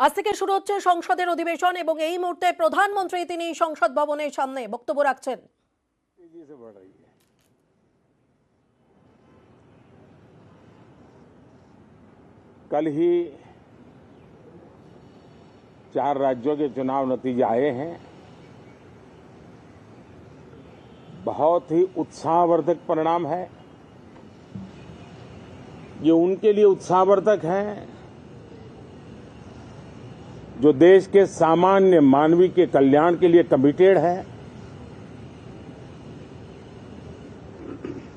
আজ থেকে শুরু হচ্ছে সংসদের অধিবেশন এবং এই মুহূর্তে প্রধানমন্ত্রী তিনি সংসদ ভবনের সামনে বক্তব্য রাখছেন। कल ही 4 राज्यों के चुनाव नतीजे आए हैं। बहुत ही उत्साहवर्धक परिणाम है। ये उनके लिए उत्साहवर्धक है जो देश के सामान्य मानवी के कल्याण के लिए कमिटेड है,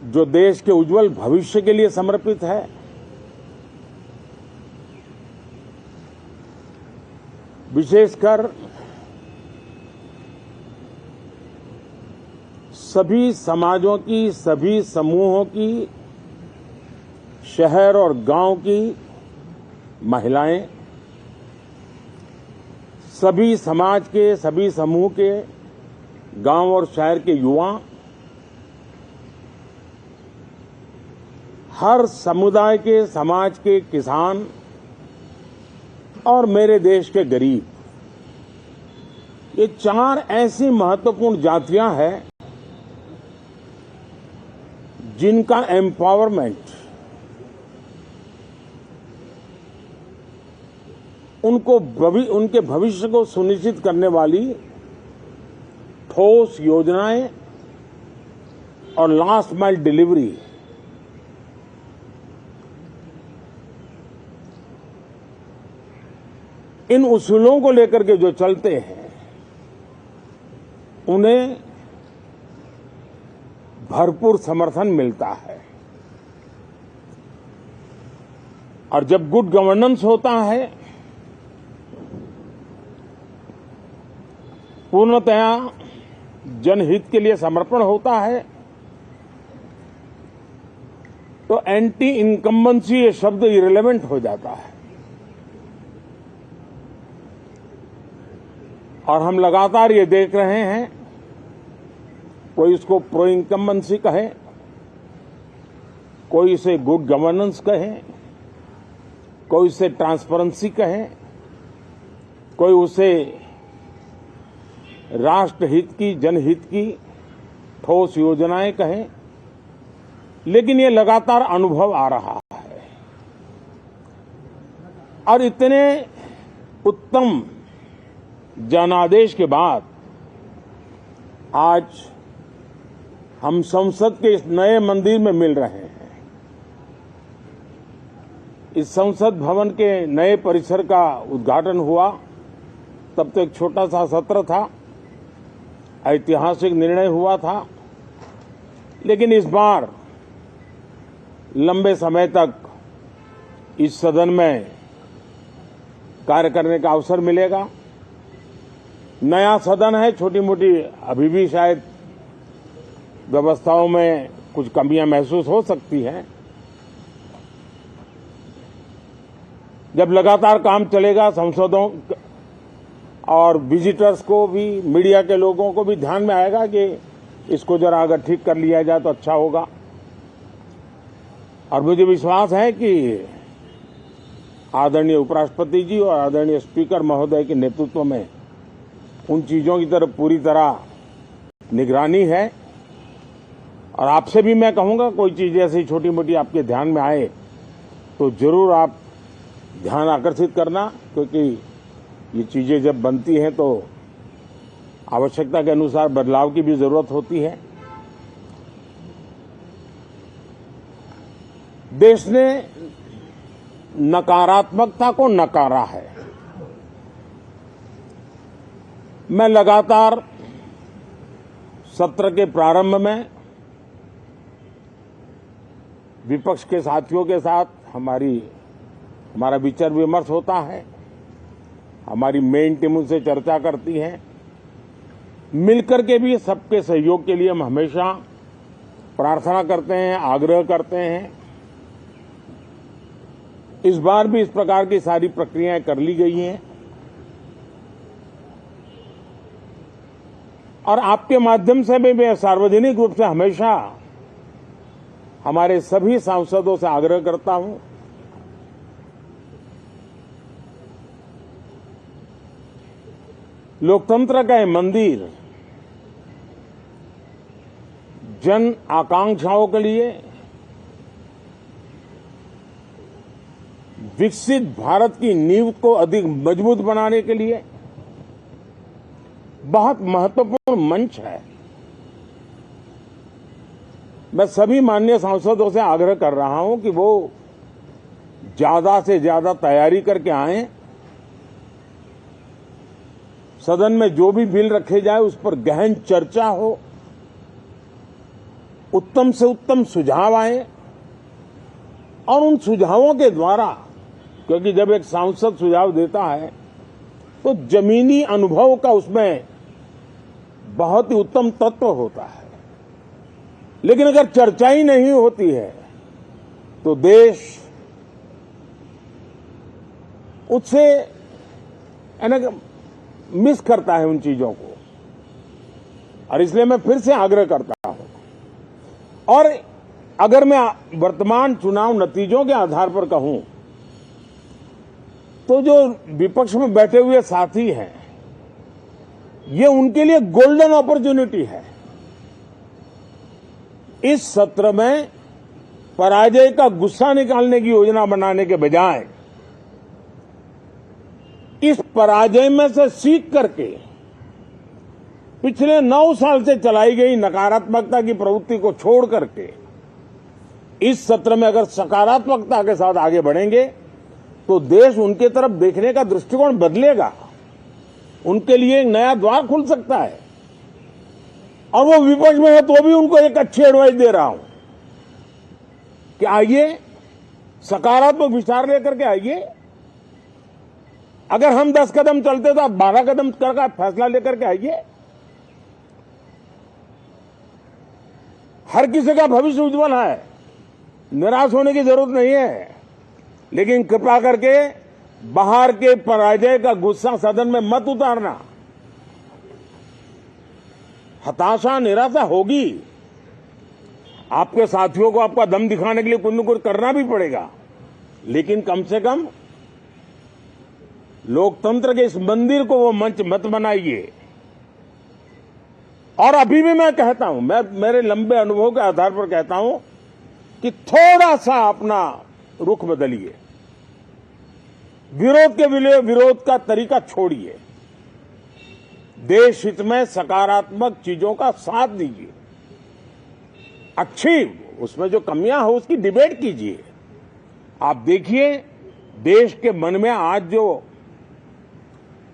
जो देश के उज्जवल भविष्य के लिए समर्पित है, विशेषकर सभी समाजों की, सभी समूहों की, शहर और गांव की महिलाएं, सभी समाज के, सभी समूह के, गांव और शहर के युवा, हर समुदाय के, समाज के किसान और मेरे देश के गरीब, ये 4 ऐसी महत्वपूर्ण जातियां हैं जिनका एम्पावरमेंट, उनके भविष्य को सुनिश्चित करने वाली ठोस योजनाएं और लास्ट माइल डिलीवरी, इन उसूलों को लेकर के जो चलते हैं उन्हें भरपूर समर्थन मिलता है। और जब गुड गवर्नेंस होता है, पूर्णतया जनहित के लिए समर्पण होता है, तो एंटी इनकम्बेंसी ये शब्द इरेलेवेंट हो जाता है। और हम लगातार ये देख रहे हैं, कोई इसको प्रो इनकम्बेंसी कहे, कोई इसे गुड गवर्नेंस कहे, कोई इसे ट्रांसपेरेंसी कहे, कोई उसे राष्ट्रहित की, जनहित की ठोस योजनाएं कहें, लेकिन ये लगातार अनुभव आ रहा है। और इतने उत्तम जनादेश के बाद आज हम संसद के इस नए मंदिर में मिल रहे हैं। इस संसद भवन के नए परिसर का उद्घाटन हुआ, तब तो एक छोटा सा सत्र था, ऐतिहासिक निर्णय हुआ था, लेकिन इस बार लंबे समय तक इस सदन में कार्य करने का अवसर मिलेगा। नया सदन है, छोटी मोटी अभी भी शायद व्यवस्थाओं में कुछ कमियां महसूस हो सकती हैं। जब लगातार काम चलेगा, सांसदों और विजिटर्स को भी, मीडिया के लोगों को भी ध्यान में आएगा कि इसको जरा अगर ठीक कर लिया जाए तो अच्छा होगा। और मुझे विश्वास है कि आदरणीय उपराष्ट्रपति जी और आदरणीय स्पीकर महोदय के नेतृत्व में उन चीजों की तरफ पूरी तरह निगरानी है। और आपसे भी मैं कहूंगा, कोई चीज ऐसी छोटी मोटी आपके ध्यान में आए तो जरूर आप ध्यान आकर्षित करना, क्योंकि ये चीजें जब बनती हैं तो आवश्यकता के अनुसार बदलाव की भी जरूरत होती है। देश ने नकारात्मकता को नकारा है। मैं लगातार सत्र के प्रारंभ में विपक्ष के साथियों के साथ हमारा विचार विमर्श होता है, हमारी मेन टीम उनसे चर्चा करती है। मिलकर के भी सबके सहयोग के लिए हम हमेशा प्रार्थना करते हैं, आग्रह करते हैं। इस बार भी इस प्रकार की सारी प्रक्रियाएं कर ली गई हैं। और आपके माध्यम से भी मैं सार्वजनिक रूप से हमेशा हमारे सभी सांसदों से आग्रह करता हूं लोकतंत्र का ये मंदिर जन आकांक्षाओं के लिए, विकसित भारत की नींव को अधिक मजबूत बनाने के लिए बहुत महत्वपूर्ण मंच है। मैं सभी माननीय सांसदों से आग्रह कर रहा हूं कि वो ज्यादा से ज्यादा तैयारी करके आएं। सदन में जो भी बिल रखे जाए उस पर गहन चर्चा हो, उत्तम से उत्तम सुझाव आए और उन सुझावों के द्वारा, क्योंकि जब एक सांसद सुझाव देता है तो जमीनी अनुभव का उसमें बहुत ही उत्तम तत्व होता है, लेकिन अगर चर्चा ही नहीं होती है तो देश उससे मिस करता है उन चीजों को। और इसलिए मैं फिर से आग्रह करता हूं, और अगर मैं वर्तमान चुनाव नतीजों के आधार पर कहूं तो जो विपक्ष में बैठे हुए साथी हैं, ये उनके लिए गोल्डन अपॉर्चुनिटी है। इस सत्र में पराजय का गुस्सा निकालने की योजना बनाने के बजाय इस पराजय में से सीख करके पिछले 9 साल से चलाई गई नकारात्मकता की प्रवृत्ति को छोड़ करके इस सत्र में अगर सकारात्मकता के साथ आगे बढ़ेंगे तो देश उनके तरफ देखने का दृष्टिकोण बदलेगा, उनके लिए एक नया द्वार खुल सकता है। और वो विपक्ष में है तो भी उनको एक अच्छी एडवाइस दे रहा हूं कि आइए, सकारात्मक विचार लेकर के आइए। अगर हम 10 कदम चलते तो आप 12 कदम करके फैसला लेकर के आइए। हर किसी का भविष्य उज्जवल है, निराश होने की जरूरत नहीं है, लेकिन कृपा करके बाहर के पराजय का गुस्सा सदन में मत उतारना। हताशा, निराशा होगी, आपके साथियों को आपका दम दिखाने के लिए कुछ न कुछ करना भी पड़ेगा, लेकिन कम से कम लोकतंत्र के इस मंदिर को वो मंच मत बनाइए। और अभी भी मैं कहता हूं, मैं मेरे लंबे अनुभव के आधार पर कहता हूं कि थोड़ा सा अपना रुख बदलिए, विरोध के विरोध का तरीका छोड़िए, देश हित में सकारात्मक चीजों का साथ दीजिए, अच्छी उसमें जो कमियां हो उसकी डिबेट कीजिए। आप देखिए, देश के मन में आज जो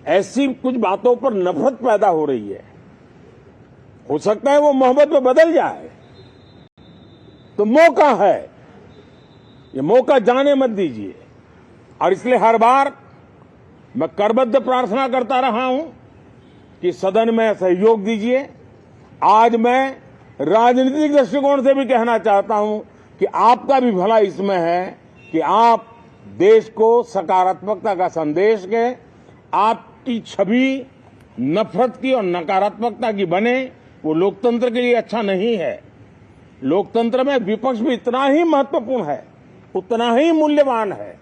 ऐसी कुछ बातों पर नफरत पैदा हो रही है, हो सकता है वो मोहब्बत में बदल जाए, तो मौका है, ये मौका जाने मत दीजिए। और इसलिए हर बार मैं करबद्ध प्रार्थना करता रहा हूं कि सदन में सहयोग दीजिए। आज मैं राजनीतिक दृष्टिकोण से भी कहना चाहता हूं कि आपका भी भला इसमें है कि आप देश को सकारात्मकता का संदेश दें, आपकी छवि नफरत की और नकारात्मकता की बने, वो लोकतंत्र के लिए अच्छा नहीं है। लोकतंत्र में विपक्ष भी इतना ही महत्वपूर्ण है, उतना ही मूल्यवान है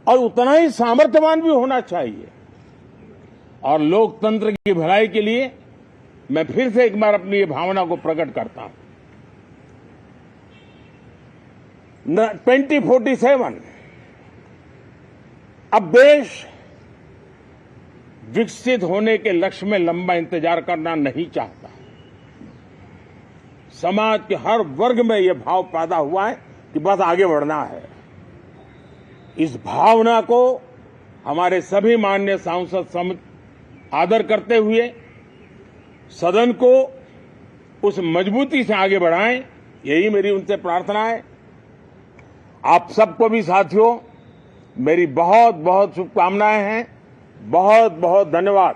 और उतना ही सामर्थ्यवान भी होना चाहिए। और लोकतंत्र की भलाई के लिए मैं फिर से एक बार अपनी ये भावना को प्रकट करता हूं। 2047 अब देश विकसित होने के लक्ष्य में लंबा इंतजार करना नहीं चाहता। समाज के हर वर्ग में यह भाव पैदा हुआ है कि बस आगे बढ़ना है। इस भावना को हमारे सभी माननीय सांसद आदर करते हुए सदन को उस मजबूती से आगे बढ़ाएं, यही मेरी उनसे प्रार्थना है। आप सबको भी साथियों मेरी बहुत बहुत शुभकामनाएं हैं। बहुत बहुत धन्यवाद।